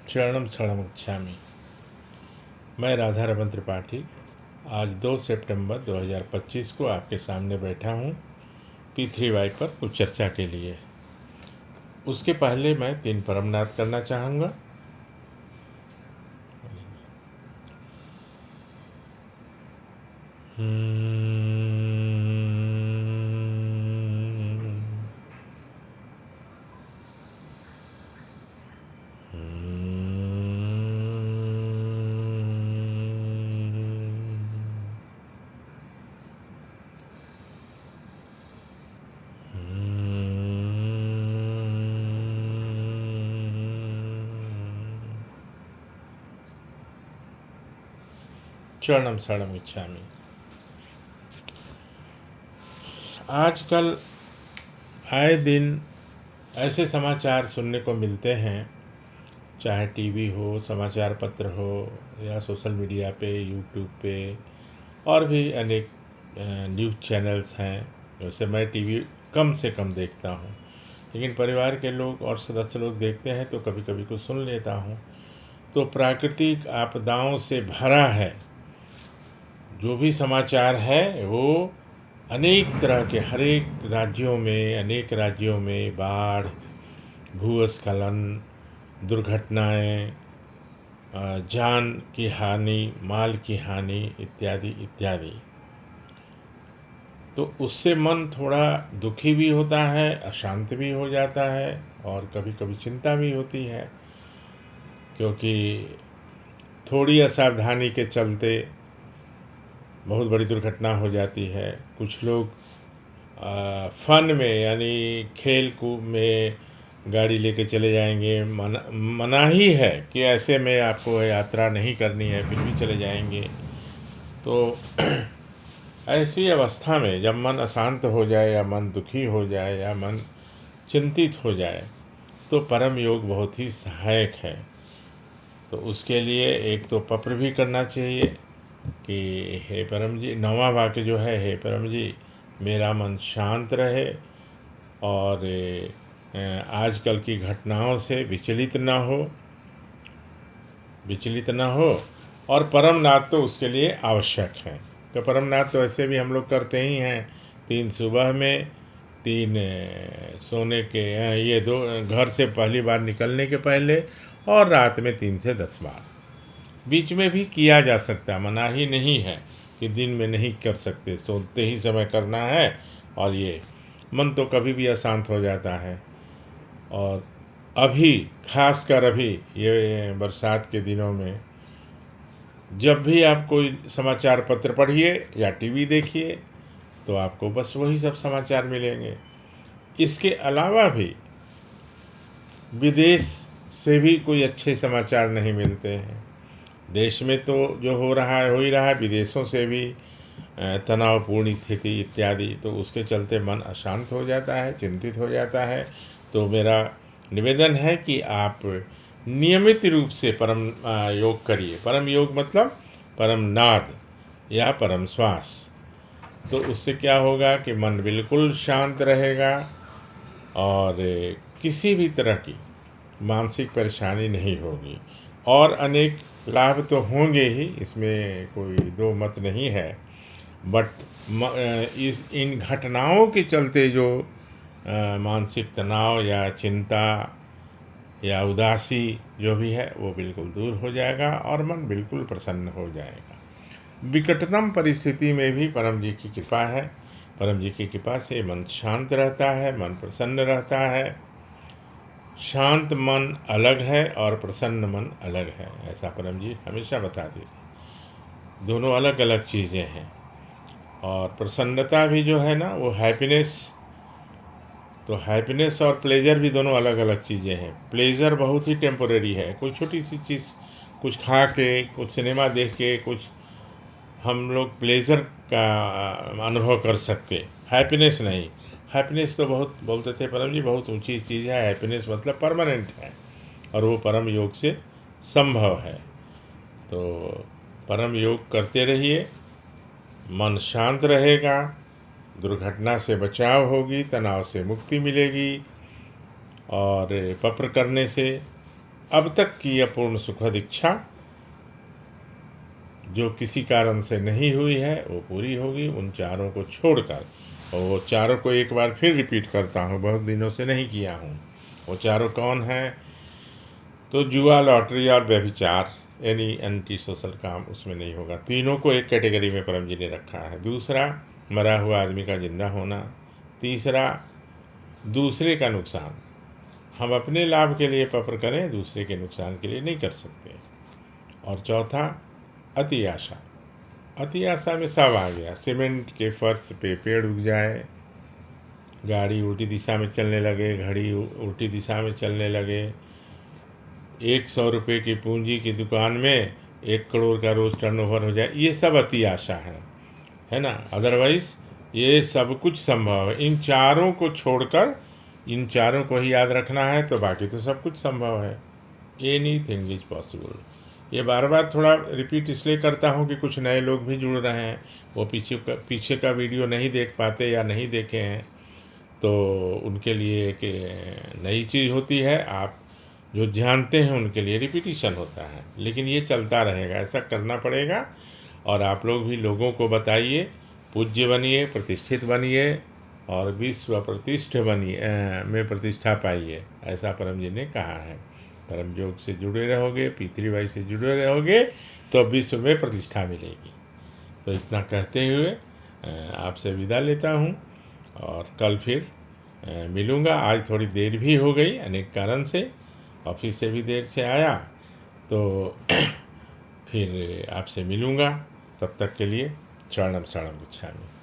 शरणम शरणम गच्छामि। मैं राधा रमन त्रिपाठी आज 2 सितंबर 2025 को आपके सामने बैठा हूँ P3Y पर कुछ चर्चा के लिए। उसके पहले मैं 3 परमनाद करना चाहूँगा। शरणम शरणम गच्छामि। आजकल आए दिन ऐसे समाचार सुनने को मिलते हैं, चाहे टीवी हो, समाचार पत्र हो या सोशल मीडिया पे, यूट्यूब पे और भी अनेक न्यूज़ चैनल्स हैं। वैसे मैं टीवी कम से कम देखता हूँ, लेकिन परिवार के लोग और सदस्य लोग देखते हैं तो कभी कभी कुछ सुन लेता हूँ। तो प्राकृतिक आपदाओं से भरा है जो भी समाचार है, वो अनेक तरह के अनेक राज्यों में बाढ़, भूस्खलन, दुर्घटनाएं, जान की हानि, माल की हानि इत्यादि इत्यादि। तो उससे मन थोड़ा दुखी भी होता है, अशांत भी हो जाता है और कभी कभी चिंता भी होती है, क्योंकि थोड़ी असावधानी के चलते बहुत बड़ी दुर्घटना हो जाती है। कुछ लोग फन में यानी खेल कूद में गाड़ी लेके चले जाएंगे, मनाही है कि ऐसे में आपको यात्रा नहीं करनी है, फिर भी चले जाएंगे। तो ऐसी अवस्था में जब मन अशांत हो जाए या मन दुखी हो जाए या मन चिंतित हो जाए तो परम योग बहुत ही सहायक है। तो उसके लिए एक तो पत्र भी करना चाहिए कि हे परम जी, 9वां वाक्य जो है, हे परम जी मेरा मन शांत रहे और आजकल की घटनाओं से विचलित ना हो और परमनाद तो उसके लिए आवश्यक है। तो परमनाद तो ऐसे भी हम लोग करते ही हैं, 3 सुबह में, 3 सोने के, ये 2 घर से पहली बार निकलने के पहले और रात में 3 से 10 बार। बीच में भी किया जा सकता है, मनाही नहीं है कि दिन में नहीं कर सकते, सोते ही समय करना है। और ये मन तो कभी भी अशांत हो जाता है। और खासकर अभी ये बरसात के दिनों में जब भी आप कोई समाचार पत्र पढ़िए या टीवी देखिए तो आपको बस वही सब समाचार मिलेंगे। इसके अलावा भी विदेश से भी कोई अच्छे समाचार नहीं मिलते हैं। देश में तो जो हो ही रहा है, विदेशों से भी तनावपूर्ण स्थिति इत्यादि, तो उसके चलते मन अशांत हो जाता है, चिंतित हो जाता है। तो मेरा निवेदन है कि आप नियमित रूप से परम योग करिए। परम योग मतलब परम नाद या परम श्वास। तो उससे क्या होगा कि मन बिल्कुल शांत रहेगा और किसी भी तरह की मानसिक परेशानी नहीं होगी और अनेक लाभ तो होंगे ही, इसमें कोई दो मत नहीं है। बट इन घटनाओं के चलते जो मानसिक तनाव या चिंता या उदासी जो भी है वो बिल्कुल दूर हो जाएगा और मन बिल्कुल प्रसन्न हो जाएगा। विकटतम परिस्थिति में भी परम जी की कृपा है। परम जी की कृपा से मन शांत रहता है, मन प्रसन्न रहता है। शांत मन अलग है और प्रसन्न मन अलग है, ऐसा परम जी हमेशा बताते थे। दोनों अलग अलग चीज़ें हैं। और प्रसन्नता भी जो है ना, वो हैप्पीनेस और प्लेजर भी दोनों अलग अलग चीज़ें हैं। प्लेजर बहुत ही टेम्पोरेरी है, कोई छोटी सी चीज़, कुछ खा के, कुछ सिनेमा देख के, कुछ हम लोग प्लेजर का अनुभव कर सकते, हैप्पीनेस नहीं। हैप्पीनेस तो बहुत बोलते थे परम जी, बहुत ऊंची चीज़ है। हैप्पीनेस मतलब परमानेंट है और वो परम योग से संभव है। तो परम योग करते रहिए, मन शांत रहेगा, दुर्घटना से बचाव होगी, तनाव से मुक्ति मिलेगी। और पत्र करने से अब तक की अपूर्ण सुखद इच्छा जो किसी कारण से नहीं हुई है वो पूरी होगी, उन चारों को छोड़कर। और वो चारों को एक बार फिर रिपीट करता हूँ, बहुत दिनों से नहीं किया हूँ। वो चारों कौन हैं? तो जुआ, लॉटरी और व्यभिचार, यानी एंटी सोशल काम उसमें नहीं होगा। तीनों को एक कैटेगरी में परम जी ने रखा है। दूसरा, मरा हुआ आदमी का जिंदा होना। तीसरा, दूसरे का नुकसान। हम अपने लाभ के लिए पपर करें, दूसरे के नुकसान के लिए नहीं कर सकते। और चौथा, अति आशा। अति आशा में सब आ गया। सीमेंट के फर्श पे पेड़ उग जाए, गाड़ी उल्टी दिशा में चलने लगे, घड़ी उल्टी दिशा में चलने लगे, 100 रुपये की पूंजी की दुकान में 1 करोड़ का रोज़ टर्नओवर हो जाए, ये सब अति आशा है ना। अदरवाइज़ ये सब कुछ संभव है। इन चारों को छोड़कर, इन चारों को ही याद रखना है, तो बाकी तो सब कुछ संभव है। Anything is possible. ये बार बार थोड़ा रिपीट इसलिए करता हूँ कि कुछ नए लोग भी जुड़ रहे हैं, वो पीछे का वीडियो नहीं देख पाते या नहीं देखे हैं, तो उनके लिए एक नई चीज़ होती है। आप जो जानते हैं उनके लिए रिपीटिशन होता है, लेकिन ये चलता रहेगा, ऐसा करना पड़ेगा। और आप लोग भी लोगों को बताइए, पूज्य बनिए, प्रतिष्ठित बनिए और विश्व प्रतिष्ठ बनिए, में प्रतिष्ठा पाइए, ऐसा परम जी ने कहा है। परम योग से जुड़े रहोगे, पृथ्वी से जुड़े रहोगे, तो विश्व में प्रतिष्ठा मिलेगी। तो इतना कहते हुए आपसे विदा लेता हूँ और कल फिर मिलूँगा। आज थोड़ी देर भी हो गई अनेक कारण से, ऑफिस से भी देर से आया, तो फिर आपसे मिलूँगा। तब तक के लिए शरणम शरणम गच्छामि।